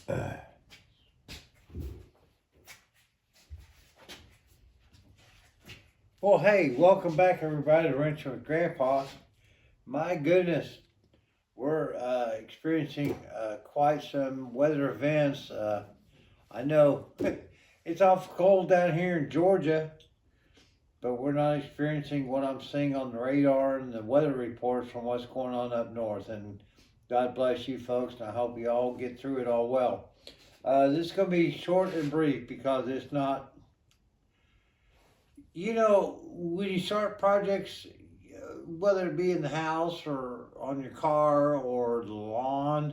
Well, hey, welcome back, everybody, to Rancho with Grandpa. My goodness, we're experiencing quite some weather events. I know it's awful cold down here in Georgia, but we're not experiencing what I'm seeing on the radar and the weather reports from what's going on up north. And God bless you folks, and I hope you all get through it all well. This is going to be short and brief because it's not, when you start projects, whether it be in the house or on your car or the lawn,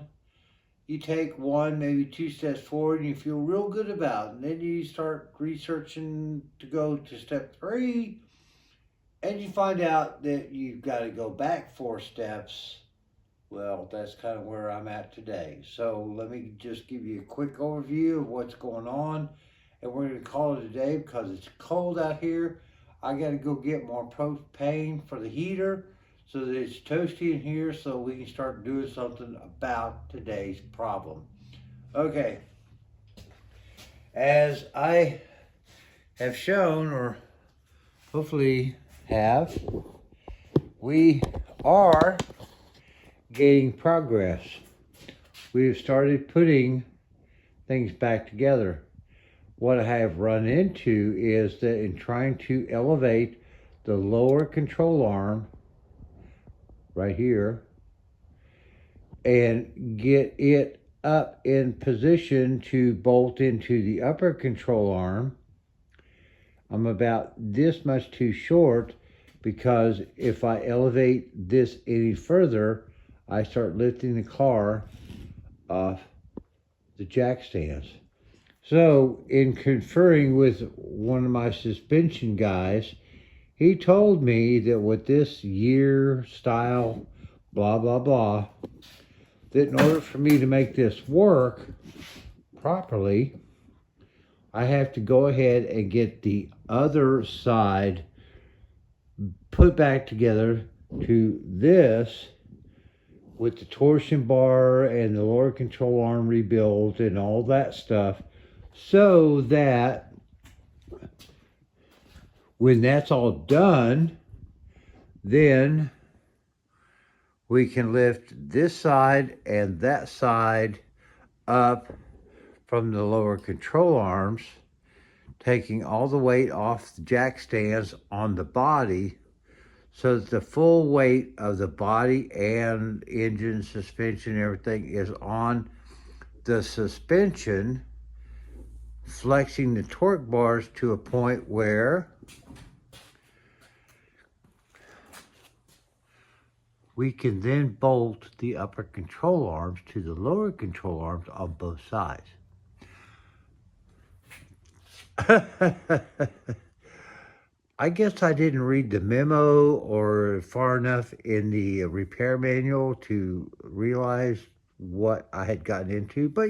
you take one, maybe two steps forward and you feel real good about it. And then you start researching to go to step 3 and you find out that you've got to go back 4 steps. Well, that's kind of where I'm at today. So let me just give you a quick overview of what's going on. And we're going to call it a day because it's cold out here. I got to go get more propane for the heater so that it's toasty in here so we can start doing something about today's problem. Okay. As I have shown, or hopefully have, we are gaining progress. We've started putting things back together. What I have run into is that in trying to elevate the lower control arm right here and get it up in position to bolt into the upper control arm, I'm about this much too short, because if I elevate this any further, I start lifting the car off the jack stands. So, in conferring with one of my suspension guys, he told me that with this year, style, blah, blah, blah, that in order for me to make this work properly, I have to go ahead and get the other side put back together to this with the torsion bar and the lower control arm rebuilt and all that stuff, so that when that's all done, then we can lift this side and that side up from the lower control arms, taking all the weight off the jack stands on the body, so that the full weight of the body and engine, suspension, everything is on the suspension, flexing the torque bars to a point where we can then bolt the upper control arms to the lower control arms on both sides. I guess I didn't read the memo or far enough in the repair manual to realize what I had gotten into, but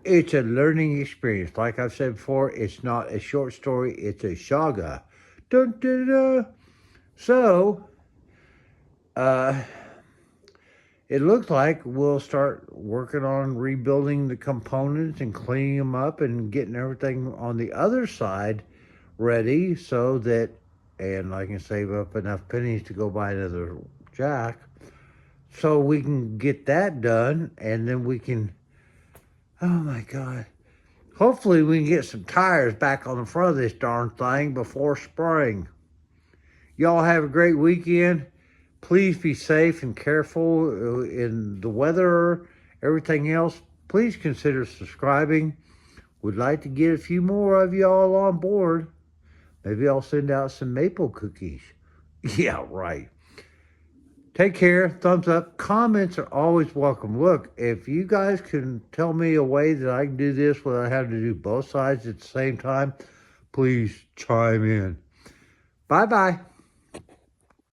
it's a learning experience. Like I've said before, it's not a short story, it's a saga. Dun, dun, dun. So, it looks like we'll start working on rebuilding the components and cleaning them up and getting everything on the other side ready, so that, and I can save up enough pennies to go buy another jack, so we can get that done, and then we can, oh my God, hopefully we can get some tires back on the front of this darn thing before spring. Y'all have a great weekend. Please be safe and careful in the weather, everything else. Please consider subscribing. Would like to get a few more of y'all on board. Maybe I'll send out some maple cookies. Yeah, right. Take care. Thumbs up. Comments are always welcome. Look, if you guys can tell me a way that I can do this without having to do both sides at the same time, please chime in. Bye-bye.